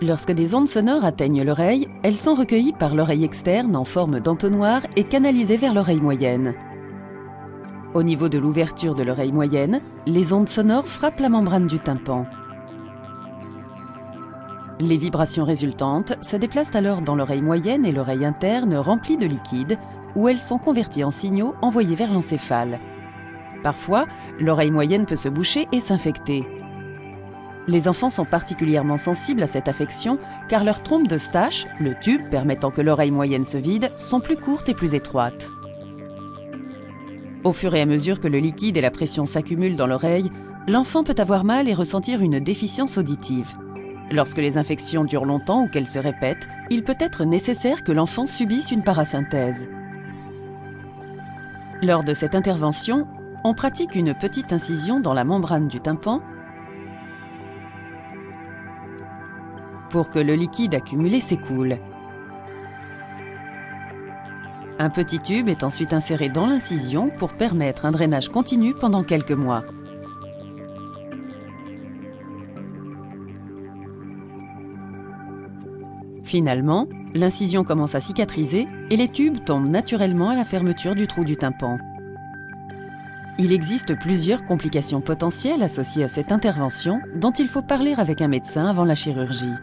Lorsque des ondes sonores atteignent l'oreille, elles sont recueillies par l'oreille externe en forme d'entonnoir et canalisées vers l'oreille moyenne. Au niveau de l'ouverture de l'oreille moyenne, les ondes sonores frappent la membrane du tympan. Les vibrations résultantes se déplacent alors dans l'oreille moyenne et l'oreille interne remplie de liquide, où elles sont converties en signaux envoyés vers l'encéphale. Parfois, l'oreille moyenne peut se boucher et s'infecter. Les enfants sont particulièrement sensibles à cette affection car leurs trompes d'Eustache, le tube permettant que l'oreille moyenne se vide, sont plus courtes et plus étroites. Au fur et à mesure que le liquide et la pression s'accumulent dans l'oreille, l'enfant peut avoir mal et ressentir une déficience auditive. Lorsque les infections durent longtemps ou qu'elles se répètent, il peut être nécessaire que l'enfant subisse une parasynthèse. Lors de cette intervention, on pratique une petite incision dans la membrane du tympan pour que le liquide accumulé s'écoule. Un petit tube est ensuite inséré dans l'incision pour permettre un drainage continu pendant quelques mois. Finalement, l'incision commence à cicatriser et les tubes tombent naturellement à la fermeture du trou du tympan. Il existe plusieurs complications potentielles associées à cette intervention dont il faut parler avec un médecin avant la chirurgie.